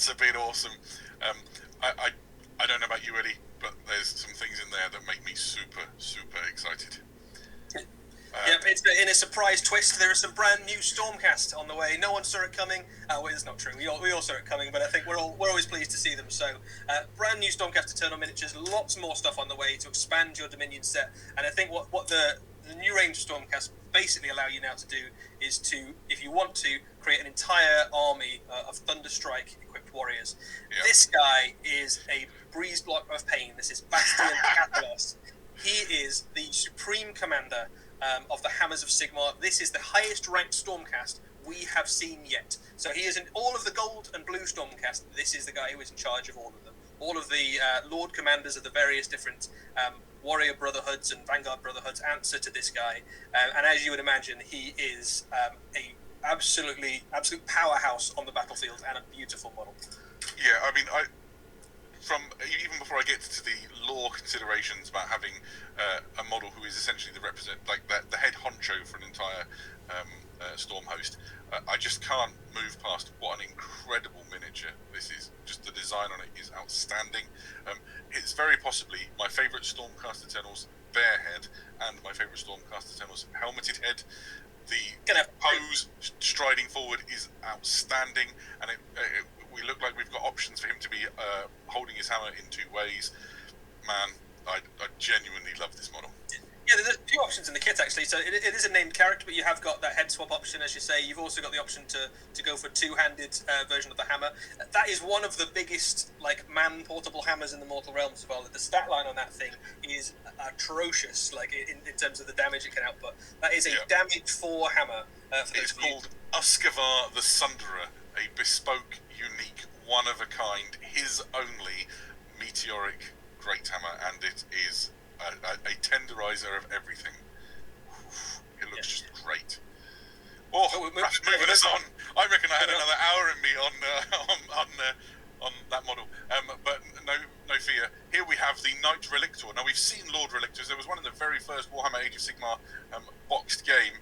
stats have been awesome. I don't know about you, Eddie, but there's some things in there that make me super excited. Yep, it's in a surprise twist. There is some brand new Stormcast on the way. No one saw it coming. Well, it's not true. We all saw it coming, but I think we're always pleased to see them. So, brand new Stormcast Eternal miniatures. Lots more stuff on the way to expand your Dominion set. And I think what the new range of Stormcast basically allow you now to do is to, if you want to, create an entire army of Thunderstrike equipped warriors. Yep. This guy is a breeze block of pain. This is Bastion Catalos. He is the supreme commander of the Hammers of Sigmar. This is the highest ranked Stormcast we have seen yet. So he is in all of the gold and blue Stormcast. This is the guy who is in charge of all of them. All of the Lord Commanders of the various different Warrior Brotherhoods and Vanguard Brotherhoods answer to this guy. And as you would imagine, he is a absolute powerhouse on the battlefield and a beautiful model. Yeah, I mean, even before I get to the lore considerations about having a model who is essentially the head honcho for an entire Storm host, I just can't move past what an incredible miniature this is. Just the design on it is outstanding. It's very possibly my favourite Stormcast Eternals bare head and my favourite Stormcast Eternals helmeted head. The pose striding forward is outstanding, and we look like we've got options for him to be holding his hammer in two ways. Man, I genuinely love this model. Yeah, there's two options in the kit actually. So it is a named character, but you have got that head swap option, as you say. You've also got the option to go for a two-handed version of the hammer. That is one of the biggest man-portable hammers in the Mortal Realms as well. The stat line on that thing is atrocious, in terms of the damage it can output. That is a damage 4 hammer. It's called Uskavar the Sunderer, a bespoke, unique, one-of-a-kind, his only meteoric great hammer, and it is a tenderizer of everything. It looks just great. Perhaps moving us on. I reckon I had another hour in me on that model. But no fear. Here we have the Knight Relictor. Now, we've seen Lord Relictors. There was one in the very first Warhammer Age of Sigmar boxed game.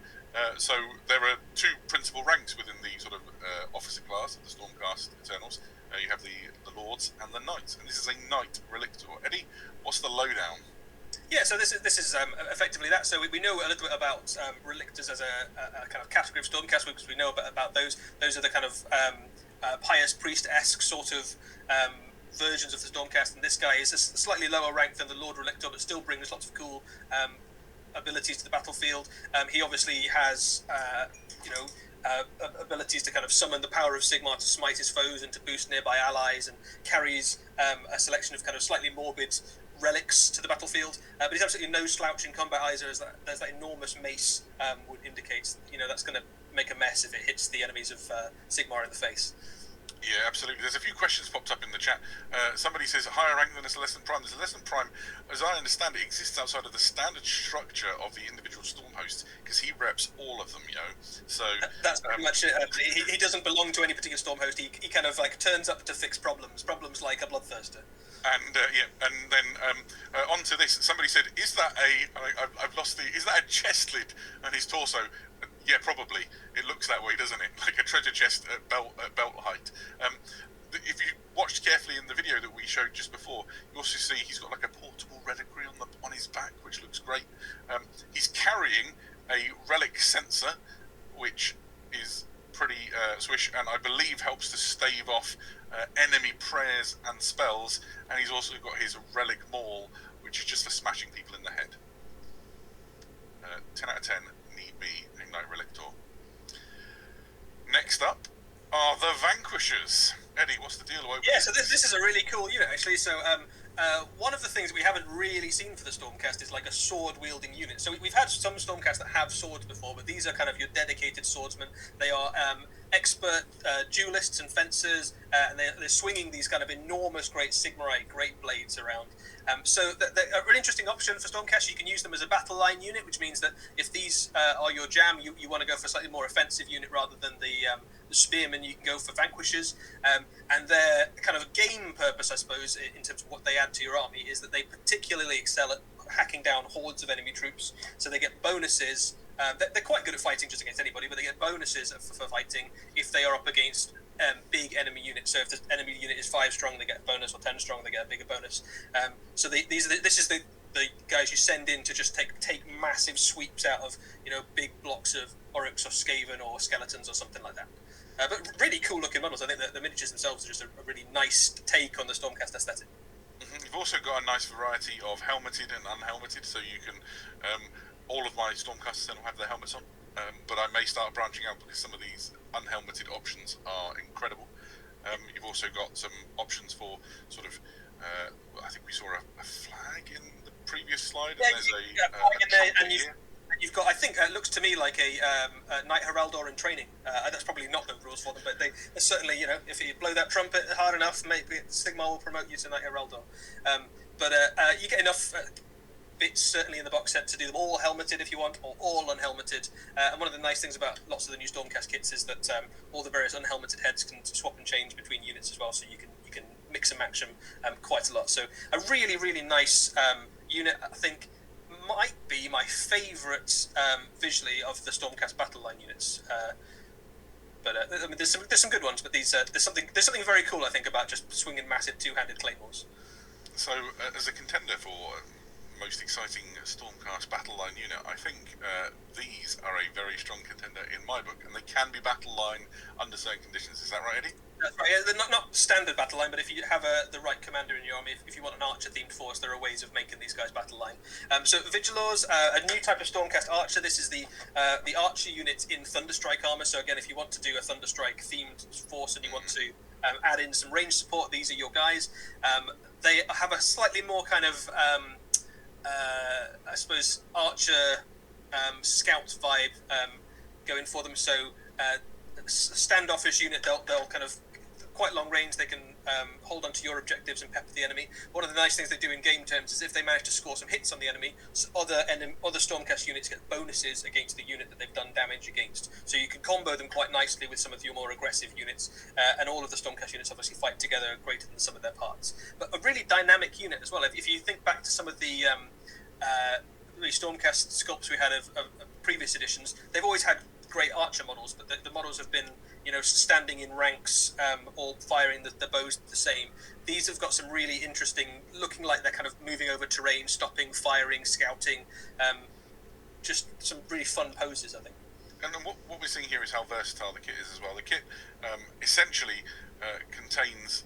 So there are two principal ranks within the sort of officer class of the Stormcast Eternals. You have the Lords and the Knights, and this is a Knight Relictor. Eddie, what's the lowdown? Yeah, so this is effectively that. So we know a little bit about Relictors as a kind of category of Stormcast, because we know about those. Those are the kind of pious priest-esque sort of versions of the Stormcast, and this guy is a slightly lower rank than the Lord Relictor, but still brings lots of cool abilities to the battlefield. He obviously has abilities to kind of summon the power of Sigmar to smite his foes and to boost nearby allies, and carries a selection of kind of slightly morbid relics to the battlefield, but he's absolutely no slouch in combat either, as there's that enormous mace would indicate, that's going to make a mess if it hits the enemies of Sigmar in the face. Yeah, absolutely. There's a few questions popped up in the chat. Somebody says, higher rank than a Celestin Prime. The Celestin Prime, as I understand it, exists outside of the standard structure of the individual Storm hosts, because he reps all of them, So that's pretty much it. He doesn't belong to any particular Storm host. He kind of turns up to fix problems like a Bloodthirster. And and then onto this, somebody said, "Is that is that a chest lid on his torso?" Yeah, probably. It looks that way, doesn't it? Like a treasure chest at belt height. If you watched carefully in the video that we showed just before, you also see he's got like a portable reliquary on his back, which looks great. He's carrying a relic sensor, which is pretty swish, and I believe helps to stave off enemy prayers and spells. And he's also got his relic maul, which is just for smashing people in the head. 10 out of 10 need be a Knight Relictor. Next up are the Vanquishers. Eddie, what's the deal? Yeah, so this is a really cool unit, actually. So one of the things that we haven't really seen for the Stormcast is like a sword-wielding unit. So we've had some Stormcasts that have swords before, but these are kind of your dedicated swordsmen. They are expert duelists and fencers, and they're swinging these kind of enormous, great Sigmarite great blades around. So they're an interesting option for Stormcast. You can use them as a battle line unit, which means that if these are your jam, you want to go for a slightly more offensive unit rather than the spearmen. You can go for Vanquishers, and their kind of game purpose, I suppose, in terms of what they add to your army, is that they particularly excel at hacking down hordes of enemy troops. So they get bonuses. They're quite good at fighting just against anybody, but they get bonuses for fighting if they are up against big enemy units. So if the enemy unit is 5 strong, they get a bonus, or 10 strong, they get a bigger bonus. So this is the guys you send in to just take massive sweeps out of big blocks of Oryx or Skaven or skeletons or something like that. But really cool looking models. I think that the miniatures themselves are just a really nice take on the Stormcast aesthetic. Mm-hmm. You've also got a nice variety of helmeted and unhelmeted, so you can. All of my Stormcasters then will have their helmets on, but I may start branching out because some of these unhelmeted options are incredible. You've also got some options for sort of. I think we saw a flag in the previous slide, and there's a flag in there, and you've got, I think it looks to me like a Knight Heraldor in training. That's probably not the rules for them, but they certainly, if you blow that trumpet hard enough, maybe Sigmar will promote you to Knight Heraldor. But you get enough bits certainly in the box set to do them all helmeted if you want, or all unhelmeted. And one of the nice things about lots of the new Stormcast kits is that all the various unhelmeted heads can swap and change between units as well, so you can mix and match them quite a lot. So a really, really nice unit, I think, might be my favourite visually of the Stormcast battle line units. But I mean, there's some good ones, but there's something very cool, I think, about just swinging massive two-handed claymores. So as a contender for most exciting Stormcast battle line unit, I think these are a very strong contender in my book, and they can be battle line under certain conditions. Is that right, Eddie? That's right. Yeah, they're not standard battle line, but if you have the right commander in your army, if you want an archer themed force, there are ways of making these guys battle line. So Vigilors, a new type of Stormcast archer. This is the archer unit in Thunderstrike armor. So again, if you want to do a Thunderstrike themed force and you want to add in some range support, these are your guys. They have a slightly more kind of I suppose archer scout vibe going for them. So standoffish unit, they'll kind of quite long range. They can hold onto your objectives and pepper the enemy. One of the nice things they do in game terms is if they manage to score some hits on the enemy, other Stormcast units get bonuses against the unit that they've done damage against. So you can combo them quite nicely with some of your more aggressive units, and all of the Stormcast units obviously fight together greater than some of their parts. But a really dynamic unit as well. If you think back to some of the Stormcast sculpts we had of previous editions, they've always had great archer models, but the models have been standing in ranks, all firing the bows the same. These have got some really interesting, looking like they're kind of moving over terrain, stopping, firing, scouting, just some really fun poses, I think. And then what we're seeing here is how versatile the kit is as well. The kit essentially contains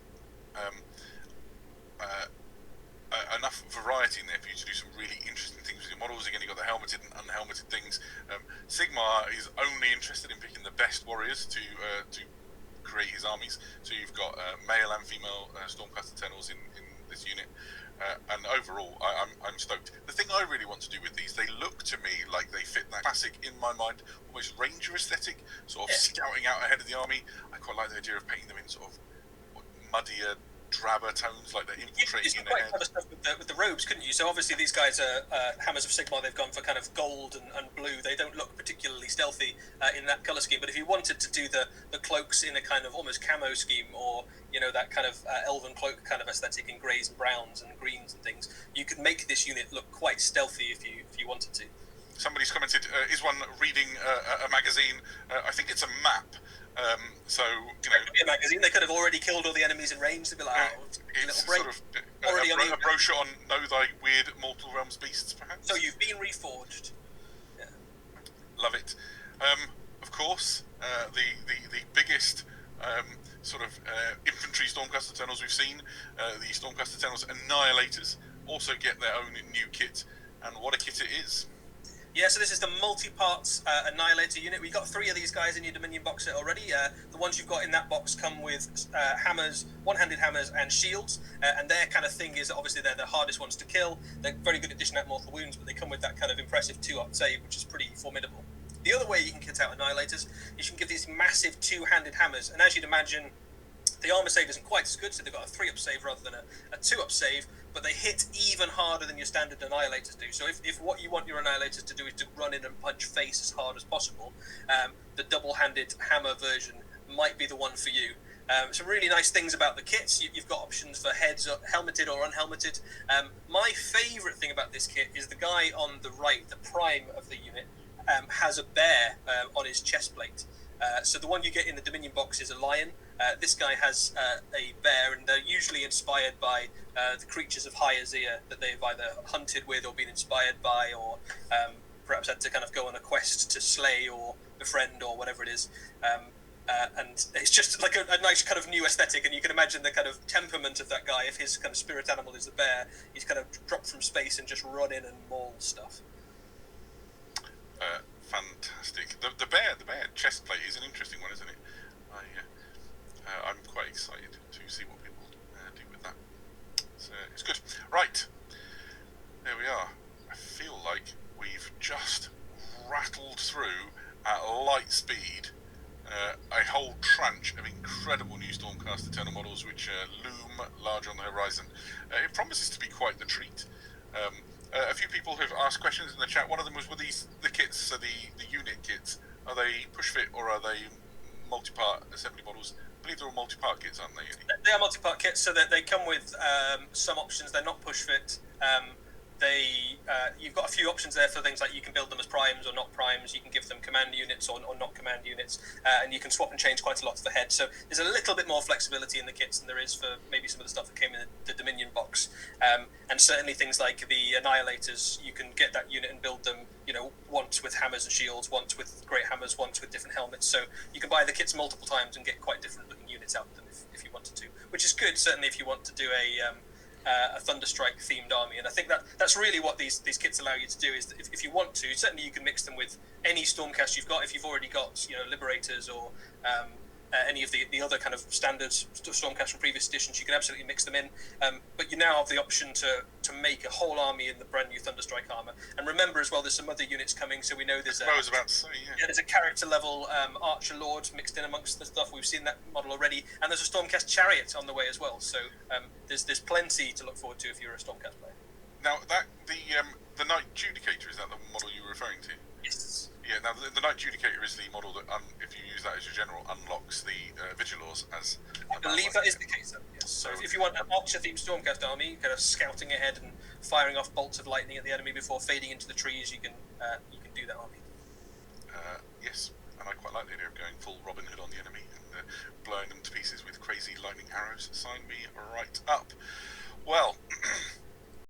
enough variety in there for you to do some really interesting things with your models. Again, you've got the helmeted and unhelmeted things. Sigmar is only interested in picking the best warriors to create his armies. So you've got male and female Stormcast Eternals in this unit. And overall, I'm stoked. The thing I really want to do with these, they look to me like they fit that classic, in my mind, almost ranger aesthetic, sort of scouting out ahead of the army. I quite like the idea of painting them in sort of muddier, drabber tones, like they're infiltrating in quite ahead. clever stuff with the robes, couldn't you? So obviously these guys are Hammers of Sigmar. They've gone for kind of gold and blue. They don't look particularly stealthy in that colour scheme. But if you wanted to do the cloaks in a kind of almost camo scheme, or that kind of elven cloak kind of aesthetic in greys and browns and greens and things, you could make this unit look quite stealthy if you wanted to. Somebody's commented, is one reading a magazine? I think it's a map. So it could be a magazine. They could have already killed all the enemies in range. They'd be like, it's a little break. Sort of a brochure on Know Thy Weird Mortal Realms Beasts, perhaps. So you've been reforged. Yeah. Love it. Of course, the biggest infantry Stormcast Eternals we've seen, the Stormcast Eternals Annihilators, also get their own new kit, and what a kit it is. Yeah, so this is the multi-parts Annihilator unit. We've got 3 of these guys in your Dominion box set already. The ones you've got in that box come with hammers, one-handed hammers, and shields. And their kind of thing is, obviously, they're the hardest ones to kill. They're very good at dishing out mortal wounds, but they come with that kind of impressive 2-up save, which is pretty formidable. The other way you can kit out Annihilators is you can give these massive 2-handed hammers. And as you'd imagine, the armor save isn't quite as good, so they've got a 3-up save rather than a 2-up save, but they hit even harder than your standard Annihilators do. So if what you want your Annihilators to do is to run in and punch face as hard as possible, the double-handed hammer version might be the one for you. Some really nice things about the kits. You've got options for heads, helmeted or unhelmeted. My favourite thing about this kit is the guy on the right, the prime of the unit, has a bear on his chest plate. So the one you get in the Dominion box is a lion, This guy has a bear, and they're usually inspired by the creatures of High Azir that they've either hunted with or been inspired by, or perhaps had to kind of go on a quest to slay or befriend or whatever it is. And it's just like a nice kind of new aesthetic, and you can imagine the kind of temperament of that guy. If his kind of spirit animal is the bear, he's kind of dropped from space and just run in and maul stuff. Fantastic. The bear chest plate is an interesting one, isn't it? I'm quite excited to see what people do with that. It's good. Right, there we are. I feel like we've just rattled through at light speed a whole tranche of incredible new Stormcast Eternal models which loom large on the horizon. It promises to be quite the treat. A few people have asked questions in the chat. One of them was, were these the kits, so the unit kits, are they push fit or are they multi-part assembly models? I believe they're all multi-part kits, aren't they? They are multi-part kits, so that they come with some options. They're not push fit. You've got a few options there for things like you can build them as primes or not primes. You can give them command units or not command units, and you can swap and change quite a lot of the head. So there's a little bit more flexibility in the kits than there is for maybe some of the stuff that came in the Dominion box. And certainly things like the Annihilators, you can get that unit and build them, once with hammers and shields, once with great hammers, once with different helmets. So you can buy the kits multiple times and get quite different looking units out of them if you wanted to, which is good, certainly if you want to do a Thunderstrike themed army. And I think that's really what these kits allow you to do, is that if you want to, certainly you can mix them with any Stormcast you've got. If you've already got Liberators or any of the other kind of standard Stormcast from previous editions, you can absolutely mix them in. But you now have the option to make a whole army in the brand new Thunderstrike armor. And remember as well, there's some other units coming, so we know there's I was about to say, yeah. There's a character level Archer Lord mixed in amongst the stuff. We've seen that model already, and there's a Stormcast Chariot on the way as well. So there's plenty to look forward to if you're a Stormcast player. Now the Knight Judicator, is that the model you were referring to? Yes. Yeah. Now the Knight Judicator is the model that, if you use that as your general, unlocks the Vigilors as. I believe that is the case. Yes. So if you want an Archer-themed Stormcast army, kind of scouting ahead and firing off bolts of lightning at the enemy before fading into the trees, you can do that army. Yes, and I quite like the idea of going full Robin Hood on the enemy and blowing them to pieces with crazy lightning arrows. Sign me right up. Well.